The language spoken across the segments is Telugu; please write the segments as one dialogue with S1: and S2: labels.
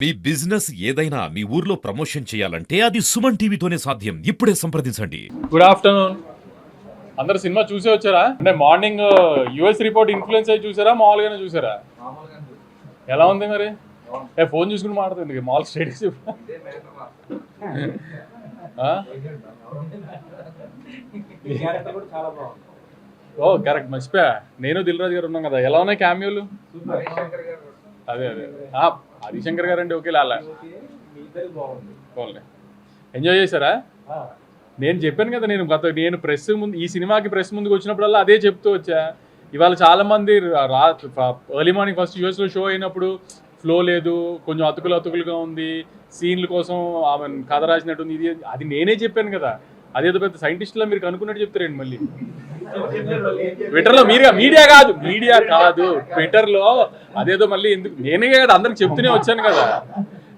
S1: మీ బిజినెస్ ఏదైనా మీ ఊర్లో ప్రమోషన్ చేయాలంటే అది సుమన్ టీవీతోనే సాధ్యం. ఇప్పుడే సంప్రదించండి.
S2: Good afternoon. అందరు సినిమా చూసే వచ్చారా? అంటే మార్నింగ్ యుఎస్ రిపోర్ట్ ఇన్ఫ్లుయెన్స్ అయ్యి చూసారా, మామూలుగానే చూసారా? ఎలా ఉంది మరి? ఫోన్ చూసుకుని మాట్లాడుతుంది మాల్ స్టేటస్. ఓ కరెక్ట్, మర్చిపోయా. నేను దిల్ రాజు గారు ఉన్నాం కదా. ఎలా ఉన్నాయి క్యామియోలు? అదే అదే హరిశంకర్ గారు అంటే ఓకే. లాలా ఎంజాయ్ చేశారా? నేను చెప్పాను కదా, నేను ప్రెస్ ముందు, ఈ సినిమాకి ప్రెస్ ముందుకు వచ్చినప్పుడల్లా అదే చెప్తూ వచ్చా. ఇవాళ చాలా మంది ఎర్లీ మార్నింగ్ ఫస్ట్ యూఎస్లో షో అయినప్పుడు ఫ్లో లేదు, కొంచెం అతుకులుగా ఉంది, సీన్ల కోసం ఆమె కథ రాసినట్టుంది, ఇది అది నేనే చెప్పాను కదా. అదేదో పెద్ద సైంటిస్టులా మీరు కనుక్కున్నట్టు చెప్తారండి మళ్ళీ ట్విట్టర్లో. మీడియా కాదు ట్విట్టర్లో అదేదో మళ్ళీ ఎందుకు, నేనే కదా అందరికి చెప్తూనే వచ్చాను కదా.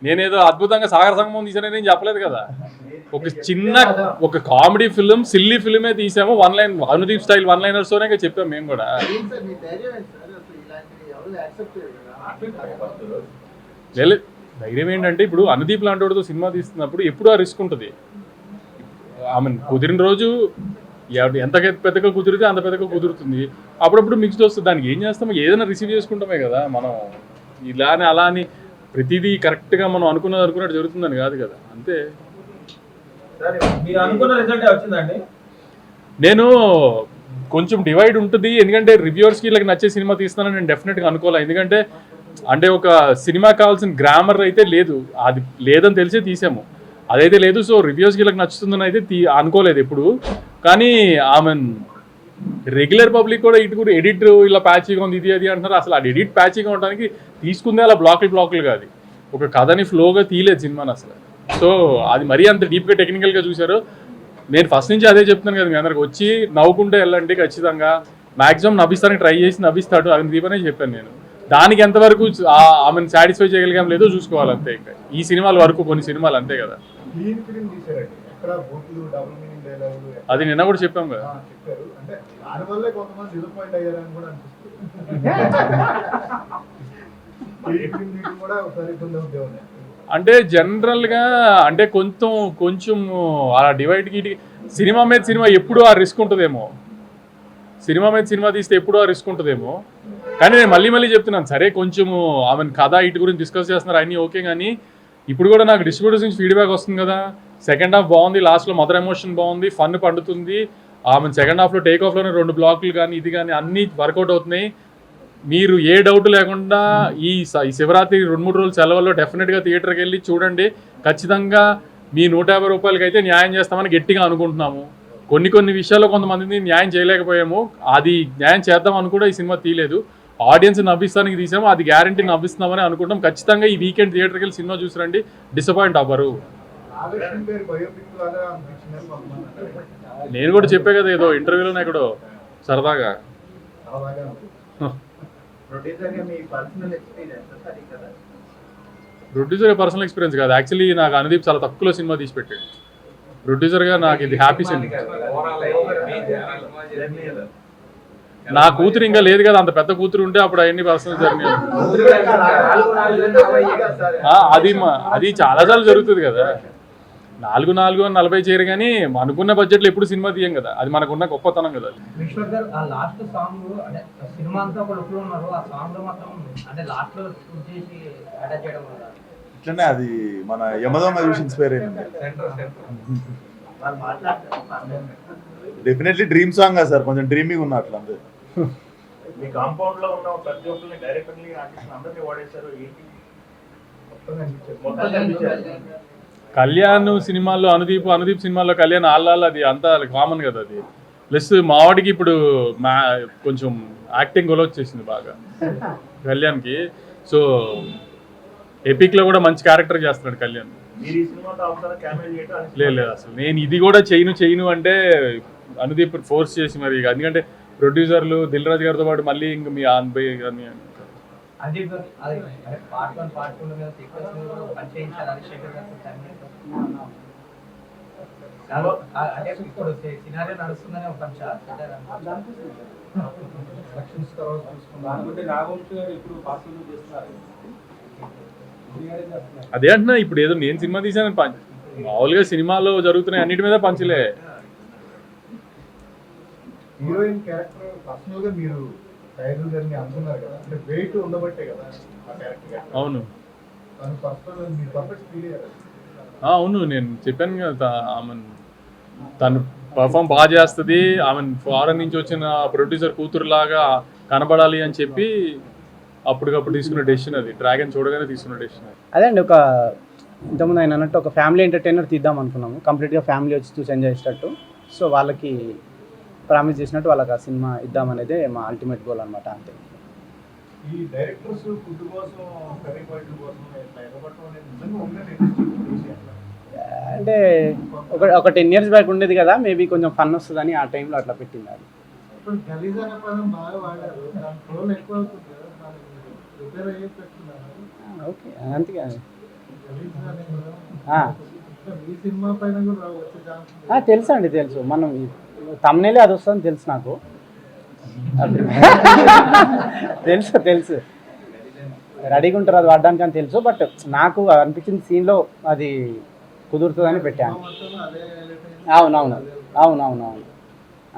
S2: నేనేదో అద్భుతంగా సాగర సంగమం తీసానని నేను చెప్పలేదు కదా. ఒక కామెడీ ఫిల్మ్, సిల్లీ ఫిల్మే తీసాము. One line Anudeep style one లైనర్స్తోనే చెప్పాము మేము కూడా. ధైర్యం ఏంటంటే, ఇప్పుడు అనుదీప్ లాంటి వాడితో సినిమా తీస్తున్నప్పుడు ఎప్పుడు ఆ రిస్క్ ఉంటుంది. ఆమె కుదిరిన రోజు ఎంత పెద్దగా కుదిరితే అంత పెద్దగా కుదురుతుంది. అప్పుడప్పుడు మిక్స్డ్ వస్తుంది. దానికి ఏం చేస్తామో, ఏదైనా రిసీవ్ చేసుకుంటామే కదా మనం. ఇలానే అలా అని ప్రతిదీ కరెక్ట్గా మనం అనుకున్నట్టు జరుగుతుందని కాదు కదా. అంతే. నేను కొంచెం డివైడ్ ఉంటుంది, ఎందుకంటే రివ్యూవర్స్కి వీళ్ళకి నచ్చే సినిమా తీస్తానని నేను డెఫినెట్గా అనుకోవాలి. ఎందుకంటే అంటే ఒక సినిమా కావాల్సిన గ్రామర్ అయితే లేదు, అది లేదని తెలిసే తీసాము, అదైతే లేదు. సో రివ్యూస్కి వీళ్ళకి నచ్చుతుందని అయితే అనుకోలేదు ఎప్పుడు. కానీ ఆమె రెగ్యులర్ పబ్లిక్ కూడా ఇటు కూడా ఎడిట్ ఇలా ప్యాచీగా ఉంది, ఇది అది అంటున్నారు. అసలు ఆ ఎడిట్ ప్యాచీగా ఉండడానికి తీసుకుందే అలా బ్లాకులు కాదు, ఒక కథని ఫ్లోగా తీయలేదు సినిమాని అసలు. సో అది మరీ అంత డీప్గా టెక్నికల్గా చూశారు. నేను ఫస్ట్ నుంచి అదే చెప్తున్నాను కదా మీ అందరికి, వచ్చి నవ్వుకుంటే వెళ్ళండి ఖచ్చితంగా. మ్యాక్సిమం నవ్విస్తానికి ట్రై చేసి నవ్విస్తాడు, అది దీపనే చెప్పాను నేను. దానికి ఎంతవరకు ఆమెను సాటిస్ఫై చేయగలిగాం లేదో చూసుకోవాలి అంతే. ఇంకా ఈ సినిమాల వరకు కొన్ని సినిమాలు అంతే కదా. అది నిన్న కూడా చెప్పాం కదా. అంటే జనరల్గా అంటే కొంచెం అలా డివైడ్కి సినిమా మీద సినిమా ఎప్పుడు ఆ రిస్క్ ఉంటుందేమో, సినిమా మీద సినిమా తీస్తే ఎప్పుడు ఆ రిస్క్ ఉంటుందేమో. కానీ నేను మళ్ళీ చెప్తున్నాను, సరే కొంచెము ఆమె కథ ఇటు గురించి డిస్కస్ చేస్తున్నారు అన్నీ ఓకే. కానీ ఇప్పుడు కూడా నాకు డిస్ట్రిబ్యూటర్స్ నుంచి ఫీడ్బ్యాక్ వస్తుంది కదా. సెకండ్ హాఫ్ బాగుంది, లాస్ట్లో మదర్ ఎమోషన్ బాగుంది, ఫన్ పండుతుంది. ఆమె సెకండ్ హాఫ్లో టేక్ ఆఫ్లోనే 2 బ్లాక్లు కానీ ఇది కానీ అన్నీ వర్కౌట్ అవుతున్నాయి. మీరు ఏ డౌట్ లేకుండా ఈ శివరాత్రి 2-3 రోజులు సెలవుల్లో డెఫినెట్గా థియేటర్కి వెళ్ళి చూడండి. ఖచ్చితంగా మీ 150 రూపాయలకి అయితే న్యాయం చేస్తామని గట్టిగా అనుకుంటున్నాము. కొన్ని విషయాల్లో కొంతమందిని న్యాయం చేయలేకపోయాము, అది న్యాయం చేద్దామని కూడా ఈ సినిమా తీయలేదు. ఆడియన్స్ నవ్విస్తానికి తీసాము, అది గ్యారంటీ నవ్విస్తున్నామని అనుకుంటాం. ఖచ్చితంగా ఈ వీకెండ్ థియేటర్కి వెళ్ళి సినిమా చూసిరండి, డిసప్పాయింట్ అవ్వరు. నేను కూడా చెప్పే కదా ఏదో ఇంటర్వ్యూలోనే ఎక్కడో సరదాగా. ప్రొడ్యూసర్ పర్సనల్ ఎక్స్పీరియన్స్ కాదు, యాక్చువల్లీ నాకు అనుదీప్ చాలా తక్కువలో సినిమా తీసి పెట్టాడు. ప్రొడ్యూసర్గా నాకు ఇది హ్యాపీ సినిమా. నా కూతురు ఇంకా లేదు కదా, అంత పెద్ద కూతురు ఉంటే అప్పుడు అవన్నీ పర్సనల్ జర్నీ. అది చాలాసార్లు జరుగుతుంది కదా. 4-40 చేయరు, కానీ అనుకున్న బడ్జెట్లో ఎప్పుడు సినిమా తీయం కదా, అది మనకున్న గొప్పతనం కదా.
S3: ఇట్లనే అది మన యమదొంగ చూసి ఇన్స్పైర్ అయింది. డెఫినెట్లీ డ్రీమ్ సాంగ్ కదా సార్, కొంచెం డ్రీమింగ్ ఉన్న అట్లా అంతే.
S4: మీ కాంపౌండ్ లో ఉన్న ప్రతి ఒక్కరిని డైరెక్టర్ని అందరినీ వాడేశారు.
S2: కళ్యాణ్ సినిమాల్లో అనుదీప్ సినిమాల్లో కళ్యాణ్ ఆళ్ళ అది అంతా కామన్ కదా. అది ప్లస్ మావాడికి ఇప్పుడు కొంచెం యాక్టింగ్ గొలవ వచ్చేసింది బాగా కళ్యాణ్కి. సో ఎపిక్లో కూడా మంచి క్యారెక్టర్ చేస్తున్నాడు కళ్యాణ్. లేదు అసలు నేను ఇది కూడా చేయను అంటే అనుదీప్ ఫోర్స్ చేసి మరి, ఎందుకంటే ప్రొడ్యూసర్లు దిల్ రాజు గారితో పాటు మళ్ళీ ఇంక మీ ఆన్బై కానీ అదే అంటున్నా, ఇప్పుడు ఏదో నేను సినిమా తీసాను మామూలుగా సినిమాలో జరుగుతున్నాయి అన్నిటి మీద పంచలే.
S5: హీరోయిన్ క్యారెక్టర్ పర్సనల్ గా మీరు టైటిల్ గారిని అనుకున్నారు కదా, అంటే వెయిట్ ఉండబట్టే కదా ఆ క్యారెక్టర్.
S2: అవును
S5: తను పర్సనల్ మీరు పర్ఫెక్ట్ ఫీల్ అయ్యారు.
S2: అవును, నేను చెప్పాను కదా ఆమె తను పర్ఫామ్ బాగా చేస్తుంది, ఆమె ఫారెన్ నుంచి వచ్చిన ప్రొడ్యూసర్ కూతురులాగా కనబడాలి అని చెప్పి అప్పటికప్పుడు తీసుకున్న డెసిషన్ అది. డ్రాగన్ చూడగానే తీసుకున్న డెసిషన్ అది.
S6: అదే అండి, ఒక ఇంతకుముందు ఆయన అన్నట్టు ఒక ఫ్యామిలీ ఎంటర్టైనర్ తీద్దాం అనుకున్నాము, కంప్లీట్గా ఫ్యామిలీ వచ్చి చూసి ఎంజాయ్ చేసేటట్టు. సో వాళ్ళకి ప్రామిస్ చేసినట్టు వాళ్ళకి ఆ సినిమా ఇద్దామనేదే మా అల్టిమేట్ గోల్ అనమాట. అంతే.
S5: ఈ డైరెక్టర్స్ ఫుడ్ కోసం కర్రీ పాయింట్ కోసం ఇట్లా ఎగబట్టడం అనేది నిజంగా ఉండే
S6: అంటే ఒక 10 years బ్యాక్ ఉండేది కదా, మేబీ కొంచెం ఫన్ వస్తుందని ఆ టైంలో అట్లా పెట్టింది అది.
S5: ఇప్పుడు గలీజ్ అనే పదం బాగా వాడారు, దాని ట్రోల్ ఎక్కువ అవుతుంది కదా, దానికి ప్రిపేర్ అయ్యే పెట్టుకున్నారు.
S6: ఓకే, అంతే కదా.
S5: గలీజ్ అనే పదం ఈ సినిమా పైన కూడా వచ్చే ఛాన్స్
S6: తెలుసు అండి, తెలుసు. మనం తమ్నేలే అది వస్తుందని తెలుసు నాకు. తెలుసు రెడీగా ఉంటారు అది వాడడానికి అని తెలుసు. బట్ నాకు అనిపించిన సీన్లో అది కుదురుతుందని పెట్టాను. అవునవును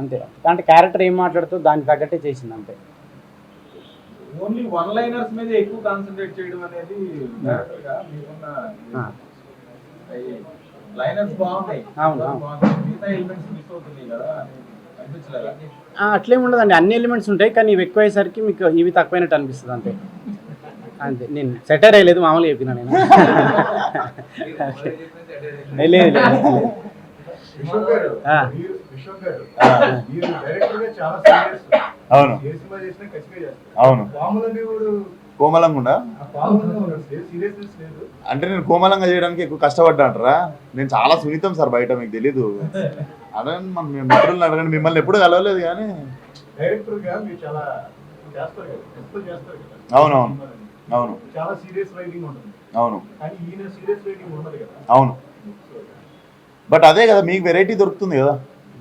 S6: అంతే. అంటే క్యారెక్టర్ ఏం మాట్లాడుతుందో దానికి తగ్గట్టే చేసింది అంతే.
S5: ఓన్లీ వన్ లైనర్స్ మీద ఎక్కువ కాన్సన్ట్రేట్ చేయడం అనేది మీకున్న లైనర్స్ బాగున్నాయి.
S6: అవును.
S5: మిగతా ఎలిమెంట్స్ మిస్ అవుతుంది కదా అనిపించలేదా?
S6: అట్లేమి ఉండదండి, అన్ని ఎలిమెంట్స్ ఉంటాయి, కానీ ఇవి ఎక్కువ అయ్యేసరికి మీకు ఇవి తక్కువైనట్టు అనిపిస్తుంది అంతే. నేను సెటర్ అయ్యలేదు, మామూలుగా చెప్పినా నేను. లేదు.
S5: విశ్వం గారు, మీరు డైరెక్టర్ గా చాలా సీరియస్.
S3: అవును
S5: ఏ సినిమా చేసినా ఖచ్చితంగా చేస్తారు.
S3: అవును.
S5: పాములని కూడా
S3: కోమలంగా ఉండా
S5: పాములంగా ఉన్నాడు, సీరియస్నెస్ లేదు.
S3: అంటే నేను కోమలంగా చేయడానికి ఎక్కువ కష్టపడ్డా అంటారా? నేను చాలా సున్నితం సార్, బయట మీకు తెలీదు. అదే మన మిత్రులను అడగండి, మిమ్మల్ని ఎప్పుడు కలవలేదు కానీ.
S5: డైరెక్టర్ గా మీరు చాలా చేస్తారు కదా, ఎప్పుడు చేస్తారు కదా.
S3: అవును
S5: చాలా సీరియస్ రైటింగ్ ఉంటుంది.
S3: అవును
S5: కానీ ఈయన సీరియస్ రైటింగ్ ఉండదు కదా.
S3: అవును. బట్ అదే కదా, మీకు వెరైటీ దొరుకుతుంది కదా.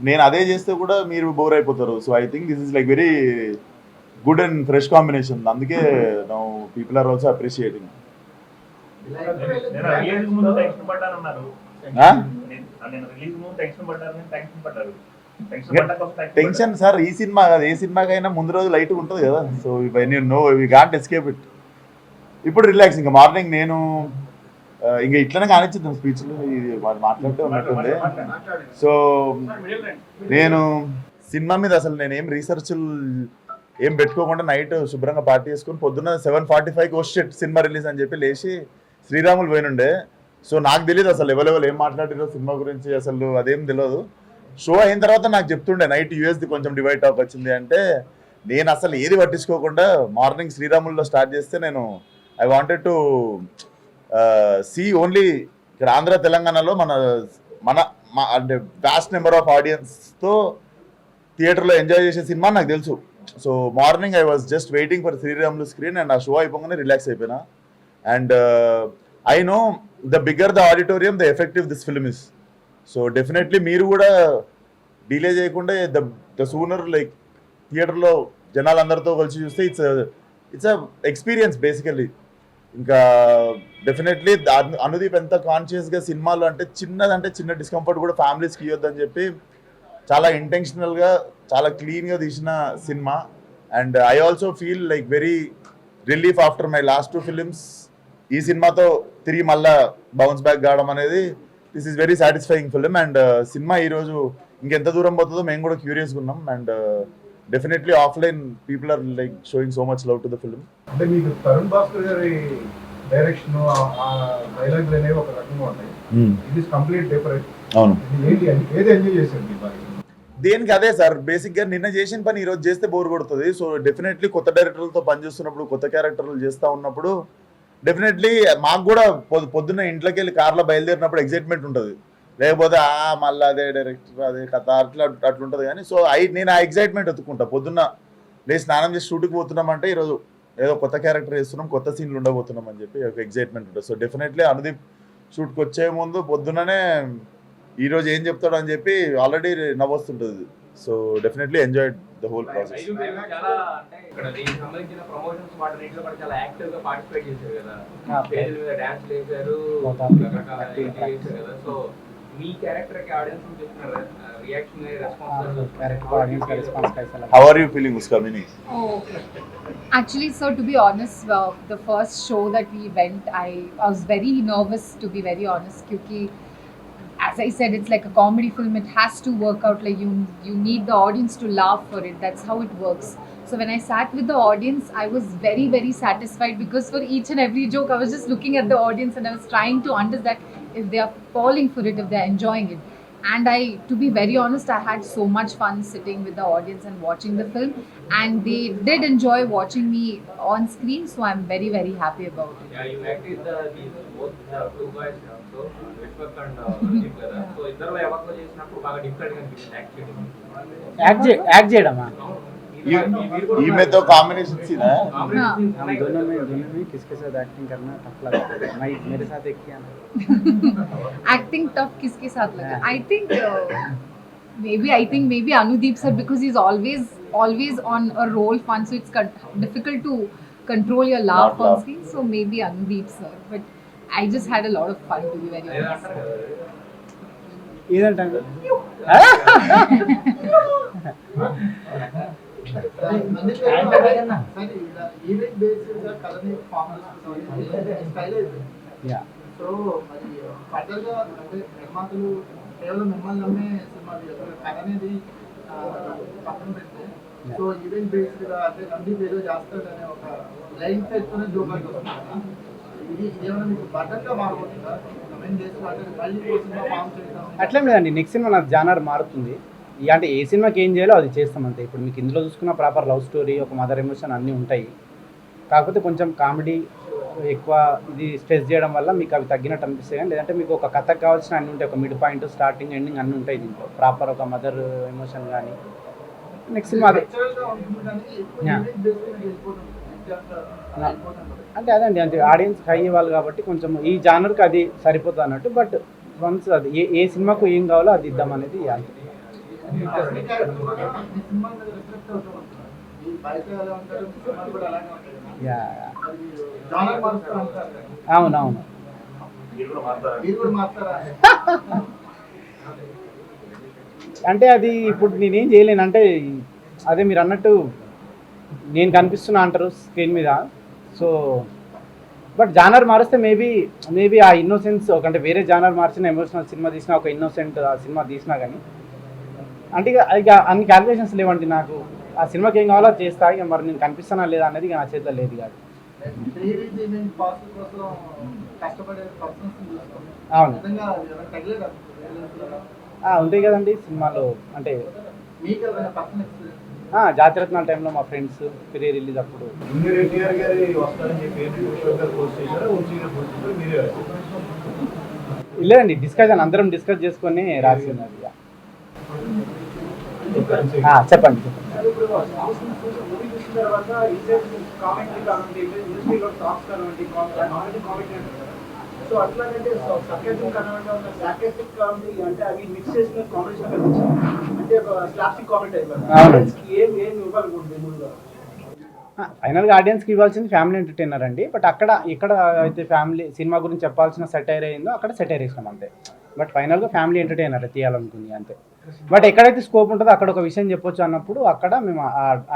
S3: నేను అదే చేస్తే కూడా మీరు బోర్ అయిపోతారు. So I think this is like very good and fresh combination. అందుకే now people are also appreciating.
S4: నేను రిలీజ్ ముందు టెన్షన్ పడ్డాను అన్నారు. నేను రిలీజ్ ముందు టెన్షన్ పడ్డాను, టెన్షన్ పడ్డారు.
S3: టెన్షన్ సార్ ఈ సినిమా కాదు, ఏ సినిమాకైనా ముందు రోజు లైట్గా ఉంటుంది కదా. సో ఇవన్నీ no we can't escape it. ఇప్పుడు రిలాక్స్. ఇంకా మార్నింగ్ నేను ఇంకా ఇట్లనే కానిచ్చిద్దాం స్పీచ్లు మాట్లాడుతూ ఉన్నట్టుంది. సో నేను సినిమా మీద అసలు నేనేం రీసెర్చ్లు ఏం పెట్టుకోకుండా నైట్ శుభ్రంగా పార్టీ చేసుకుని పొద్దున్న 7:45 షిట్ సినిమా రిలీజ్ అని చెప్పి లేచి శ్రీరాములు పోయినుండే. సో నాకు తెలియదు అసలు ఎవరెవరు ఏం మాట్లాడారో సినిమా గురించి, అసలు అదేం తెలియదు. షో అయిన తర్వాత నాకు చెప్తుండే నైట్ యూఎస్ది కొంచెం డివైడ్ టాక్ వచ్చింది అంటే, నేను అసలు ఏది పట్టించుకోకుండా మార్నింగ్ శ్రీరాముల్లో స్టార్ట్ చేస్తే నేను I wanted to see only ఇక్కడ ఆంధ్ర తెలంగాణలో మన అంటే వ్యాస్ట్ నెంబర్ ఆఫ్ ఆడియన్స్తో థియేటర్లో ఎంజాయ్ చేసే సినిమా నాకు తెలుసు. So morning I was just waiting for Sriramulu screen and ఆ షో అయిపోగానే రిలాక్స్ అయిపోయినా. And I know the bigger the auditorium the effective this film is. So definitely మీరు కూడా డిలే చేయకుండా ద సూనర్ లైక్ థియేటర్లో జనాలందరితో కలిసి చూస్తే ఇట్స్ అ ఎక్స్పీరియన్స్ బేసికల్లీ. ఇంకా డెఫినెట్లీ అనుదీప్ ఎంత కాన్షియస్గా సినిమాలో అంటే చిన్న డిస్కంఫర్ట్ కూడా ఫ్యామిలీస్కి ఇవ్వద్దని చెప్పి చాలా ఇంటెన్షనల్గా చాలా క్లీన్గా తీసిన సినిమా. And I also feel like very relief after my last 2 films. ఈ సినిమాతో తిరిగి మళ్ళా బౌన్స్ బ్యాక్ కావడం అనేది this is very satisfying film. And సినిమా ఈరోజు ఇంకెంత దూరం పోతుందో మేము కూడా క్యూరియస్గా ఉన్నాం. And definitely offline people are like showing so much love to the film.
S5: అంటే మీకు తరుణ్ భాస్కర్ గారి డైరెక్షన్ డైలాగులు అనేవి ఒక రకంగా ఉంటాయి, ఇది కంప్లీట్ డిఫరెంట్.
S3: అవును.
S5: ఏది ఎంజాయ్ చేశారు?
S3: దేనికి అదే సార్, బేసిక్గా నిన్న చేసిన పని ఈరోజు చేస్తే బోర్ కొడుతుంది. సో డెఫినెట్లీ కొత్త డైరెక్టర్లతో పనిచేస్తున్నప్పుడు, కొత్త క్యారెక్టర్లు చేస్తూ ఉన్నప్పుడు డెఫినెట్లీ మాకు కూడా పొద్దున్న ఇంట్లోకి వెళ్ళి కార్లో బయలుదేరినప్పుడు ఎగ్జైట్మెంట్ ఉంటుంది. లేకపోతే మళ్ళీ అదే డైరెక్టర్ అదే కథ అట్లుంటుంది కానీ. సో నేను ఆ ఎగ్జైట్మెంట్ ఎత్తుకుంటా. పొద్దున్న లేచి స్నానం చేసి షూట్కి పోతున్నామంటే ఈరోజు ఏదో కొత్త క్యారెక్టర్ చేస్తున్నాం, కొత్త సీన్లు ఉండబోతున్నాం అని చెప్పి ఒక ఎగ్జైట్మెంట్ ఉంటుంది. సో డెఫినెట్లీ అనుదీప్ షూట్కి వచ్చే ముందు పొద్దున్ననే ఈరోజు ఏం చెప్తాడు అని చెప్పి ఆల్రెడీ నవ్వొస్తుంటుంది. So definitely enjoyed the whole process.
S7: చాలా అంటే ఇక్కడ దీనికి సంబంధించిన ప్రమోషన్స్ వాటిలో కూడా చాలా యాక్టివ్ గా పార్టిసిపేట్ చేశారు కదా,
S6: Ah,
S7: స్టేజ్ మీద డాన్స్ చేశారు,
S6: Both
S7: రకరకాల చేశారు కదా. సో మీ క్యారెక్టర్ కి ఆడియన్స్ చెప్తున్నారు reaction response
S3: how are you feeling ఉస్కా meaning?
S8: Oh, actually, so to be honest, the first show that we went, I was very nervous, to be very honest, because as I said, it's like a comedy film. It has to work out. Like you need the audience to laugh for it. That's how it works. So when I sat with the audience, I was very, very satisfied because for each and every joke, I was just looking at the audience and I was trying to understand if they are falling for it, if they are enjoying it. And to be very honest, I had so much fun sitting with the audience and watching the film, and they did enjoy watching me on screen. So I'm very, very happy about it.
S7: You act with these both two boys so Vishwak and Ranjith కదా. సో ఇద్దరు ఎవరితో చేసినప్పుడు బాగా డిఫరెంట్ గా అనిపించింది యాక్ట్ చేయడం.
S6: యాక్ట్ చేయడమా?
S3: ఈమెతో కాంబినేషన్ సీన్
S6: हम दोनों में किसके साथ एक्टिंग करना टफ लगता है? मैं मेरे साथ एक किया ना.
S8: Acting tough किसके साथ लगा? I think maybe Anudeep sir, because he's always on a roll fun, so it's difficult to control your laugh
S3: Not
S8: on
S3: laugh.
S8: screen. So maybe Anudeep sir, but I just had a lot of fun, to be very honest.
S6: ఇదంటే
S5: ఈవెంట్ బేస్డ్ గా కథని ఫామ్ స్టైల్ అయిపోయింది.
S6: యా
S5: సో మరి ఫర్దర్ గా అంటే నిర్మాతలు కేవలం మిమ్మల్ని నమ్మే సినిమా తీయరు. కథ అనేది పక్కన పెడితే సో ఈవెంట్ బేస్డ్ గా అంటే రండి ఏదో చేస్తాడనే ఒక లైన్ పెట్టుకునే జోకాలు వస్తుంది. ఇది ఏమైనా మీకు బటన్గా మారబోతుందా? కమెంట్ చేసి అంటే మళ్ళీ సినిమా ఫామ్ చేయడం
S6: అట్లేం లేదండి. నెక్స్ట్ సినిమా నాకు జానర్ మారుతుంది. అంటే ఏ సినిమాకి ఏం చేయాలో అది చేస్తాం అంతే. ఇప్పుడు మీకు ఇందులో చూసుకున్న ప్రాపర్ లవ్ స్టోరీ, ఒక మదర్ ఎమోషన్ అన్నీ ఉంటాయి. కాకపోతే కొంచెం కామెడీ ఎక్కువ ఇది స్ట్రెస్ చేయడం వల్ల మీకు అవి తగ్గినట్టు అనిపిస్తాయి. కానీ లేదంటే మీకు ఒక కథకు కావాల్సిన అన్నీ ఉంటాయి. ఒక మిడ్ పాయింట్, స్టార్టింగ్, ఎండింగ్ అన్నీ ఉంటాయి దీంట్లో. ప్రాపర్ ఒక మదర్ ఎమోషన్ కానీ నెక్స్ట్ సినిమా అదే. అంటే అదండి, అంటే ఆడియన్స్ హై వాళ్ళు కాబట్టి కొంచెం ఈ జానర్కి అది సరిపోతుంది అన్నట్టు. బట్ వన్స్ అది ఏ సినిమాకు ఏం కావాలో అది ఇద్దాం అనేది అంతే. అవునవును. అంటే అది ఇప్పుడు నేనేం చేయలేను. అంటే అదే మీరు అన్నట్టు నేను కనిపిస్తున్నా అంటారు స్క్రీన్ మీద. సో బట్ జానర్ మారిస్తే మేబీ ఆ ఇన్నోసెన్స్ అంటే వేరే జానర్ మార్చిన ఎమోషనల్ సినిమా తీసినా, ఒక ఇన్నోసెంట్ ఆ సినిమా తీసినా కానీ అంటే ఇక అన్ని క్యాలిక్యులేషన్స్ లేవండి నాకు. ఆ సినిమాకి ఏం కావాలో చేస్తా. ఇక మరి నేను కనిపిస్తానా లేదా అనేది ఇక నా చేతిలో లేదు కాదు. అవును ఉంటాయి కదండి సినిమాలో. అంటే జాతిరత్నాల టైంలో మా ఫ్రెండ్స్ ప్రీ రిలీజ్ అప్పుడు లేదండి, డిస్కషన్ అందరం డిస్కస్ చేసుకొని రాసినది. చెప్పండి.
S5: సో అట్లాగంటే సర్కాస్టిక్ కామెడీ ఉన్న సార్కాస్టిక్ కామెడీ అంటే అవి మిక్స్ చేసిన కామెడీ అంటే స్లాప్స్టిక్ కామెడీ ఏం ఇవ్వాలనుకుంటుంది ముందుగా?
S6: ఫైనల్గా ఆడియన్స్కి ఇవ్వాల్సింది ఫ్యామిలీ ఎంటర్టైనర్ అండి. బట్ ఇక్కడ అయితే ఫ్యామిలీ సినిమా గురించి చెప్పాల్సిన సెటైర్ అయిందో అక్కడ సెటైర్ ఇస్తాం అంతే. బట్ ఫైనల్గా ఫ్యామిలీ ఎంటర్టైనర్ తీయాలనుకుంది అంతే. బట్ ఎక్కడైతే స్కోప్ ఉంటుందో అక్కడ ఒక విషయం చెప్పొచ్చు అన్నప్పుడు అక్కడ మేము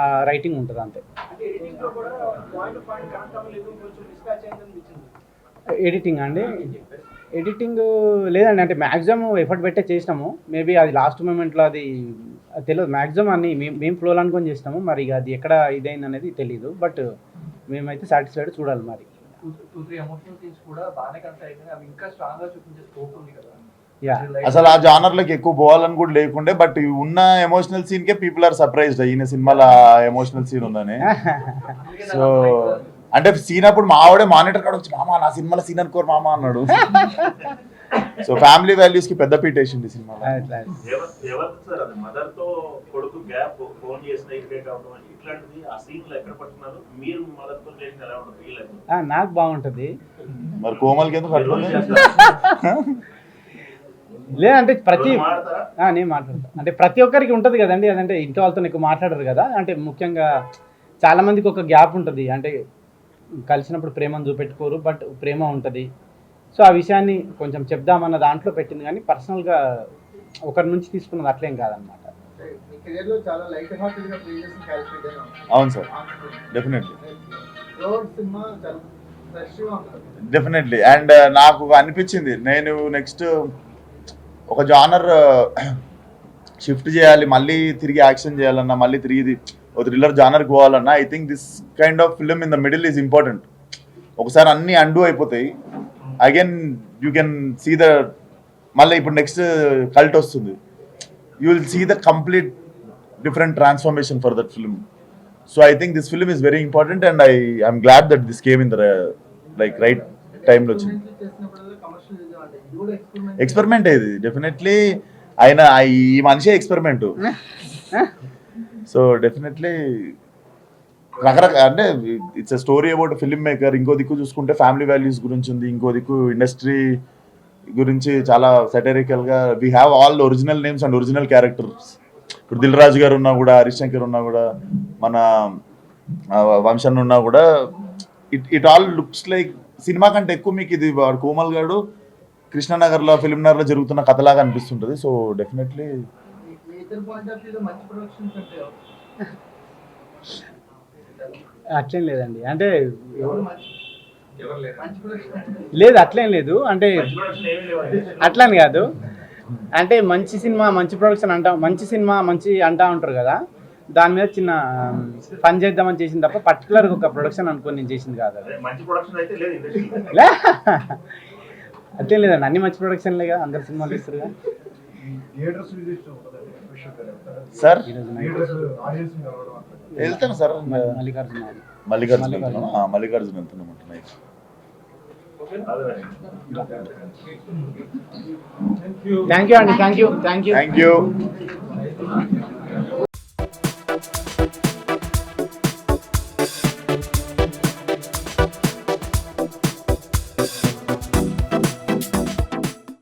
S6: ఆ రైటింగ్ ఉంటుంది అంతే. ఎడిటింగ్ అండి, ఎడిటింగ్ లేదండి. అంటే మ్యాక్సిమం ఎఫర్ట్ పెట్టే చేసినాము. మేబీ అది లాస్ట్ మూమెంట్లో అది తెలియదు. మ్యాక్సిమం అన్ని మేము ఫ్లోలో అనుకొని చేసినాము. మరి ఇక అది ఎక్కడ ఇదైంది అనేది తెలీదు. బట్ మేమైతే సాటిస్ఫైడ్ చూడాలి. మరి
S7: 2-3 ఎమోషనల్ సీన్స్ కూడా బాగానే కనెక్ట్ అయినాయి. అవి ఇంకా స్ట్రాంగ్ గా చూపించే స్కోప్ ఉంది కదా.
S3: అసలు ఆ జానర్లోకి ఎక్కువ పోవాలని కూడా లేకుండే. బట్ ఉన్న ఎమోషనల్ సీన్ కే పీపుల్ ఆర్ సర్ప్రైజ్డ్. ఈయన సినిమాలో ఎమోషనల్ సీన్ ఉందని. సో అంటే సీన్ అప్పుడు మా ఆవిడే మానిటర్ కాడ వచ్చి మామ నా సినిమాలో సీన్ అనుకోరు మామ అన్నాడు. సో ఫ్యామిలీ వాల్యూస్ కి పెద్ద పీట వేసింది సినిమా.
S4: మదర్ తో కొడుకు గ్యాప్ ఫోన్ చేసిన ఇరిటేట్ అవడం ఇట్లాంటిది ఆ సీన్ లో ఎక్కడ పట్టుకున్నారు మీరు? మదర్ తో చేసిన ఎలా ఉంటుంది ఫీల్ అవుతుంది?
S6: నాకు బాగుంటుంది.
S3: మరి కోమల్కి ఎందుకు పట్టుకోలేదు?
S6: లేదంటే ప్రతి
S4: మాట్లాడతారా?
S6: నేను మాట్లాడతా అంటే ప్రతి ఒక్కరికి ఉంటుంది కదండి, అదంటే ఇంట్లో వాళ్ళతో ఎక్కువ మాట్లాడరు కదా, అంటే ముఖ్యంగా చాలా మందికి ఒక గ్యాప్ ఉంటుంది, అంటే కలిసినప్పుడు ప్రేమను చూపెట్టుకోరు, బట్ ప్రేమ ఉంటుంది. సో ఆ విషయాన్ని కొంచెం చెప్దామన్న దాంట్లో పెట్టింది, కానీ పర్సనల్గా ఒకరి నుంచి తీసుకున్నది అట్లేం కాదనమాట.
S5: మీ కెరీర్ లో చాలా లైట్ హార్టెడ్ గా ప్లే చేసిన క్యారెక్టర్ ఇదే
S3: అవును సార్, డెఫినెట్లీ
S5: సినిమా చాలా ఫ్రెష్ గా ఉంటుంది.
S3: డెఫినెట్లీ. అండ్ నాకు అనిపించింది నేను నెక్స్ట్ ఒక జానర్ షిఫ్ట్ చేయాలి, మళ్ళీ తిరిగి యాక్షన్ చేయాలన్నా, మళ్ళీ తిరిగి ఒక థ్రిల్లర్ జానర్కి పోవాలన్నా, I think this kind of film in the middle is important. ఒకసారి అన్నీ అండూ అయిపోతాయి, again you can see the, మళ్ళీ ఇప్పుడు నెక్స్ట్ కల్ట్ వస్తుంది, you will see the complete different transformation for that film. So I think this film is very important and I'm glad that this came in the like right టైంలో వచ్చింది. ఎక్స్పెరిమెంట్ ఇది డెఫినెట్లీ, ఆయన ఈ మనిషే ఎక్స్పెరిమెంట్. సో డెఫినెట్లీ రకరకాల, అంటే it's a story about film maker. ఇంకో దిక్కు చూసుకుంటే ఫ్యామిలీ వాల్యూస్ గురించి ఉంది, ఇంకో దిక్కు ఇండస్ట్రీ గురించి చాలా సెటరికల్గా. We have all original names and original characters. ఇప్పుడు దిల్ రాజు గారు ఉన్నా కూడా, హరీష్ శంకర్ ఉన్నా కూడా, మన వంశన్ ఉన్నా కూడా, it all looks like cinema కంటే ఎక్కువ మీకు ఇది కోమల్ గారు కృష్ణానగర్లో ఫిల్మ్ నగర్లో జరుగుతున్న కథలాగా అనిపిస్తుంటుంది. సో డెఫినెట్లీ
S6: అట్లేం లేదండి, అంటే
S7: ఎవరు లేరు.
S6: లేదు అట్లేం లేదు, అంటే
S4: మంచి ప్రొడక్షన్ ఏమీ లేవండి.
S6: అట్లని కాదు, అంటే మంచి సినిమా మంచి ప్రొడక్షన్ అంటాం, మంచి సినిమా మంచి అంటా ఉంటారు కదా, దాని మీద చిన్న పని చేద్దామని చేసింది తప్ప పర్టికులర్గా ఒక ప్రొడక్షన్ అనుకొని నేను చేసింది కాదు.
S4: అదే మంచి ప్రొడక్షన్ అయితే లేదు ఇండస్ట్రీలో.
S6: లే అట్లేం లేదండి, అన్ని మంచి ప్రొడక్షన్లే కదా, అందరు సినిమాలు తీస్తారుగా.
S3: సార్
S6: ఈరోజు నైట్
S3: వెళ్తాను సార్,
S6: మల్లికార్జున
S3: మల్లికార్జున వెళ్తున్నాం నైట్.
S6: థ్యాంక్ యూ అండి, థ్యాంక్ యూ.
S3: Thank you.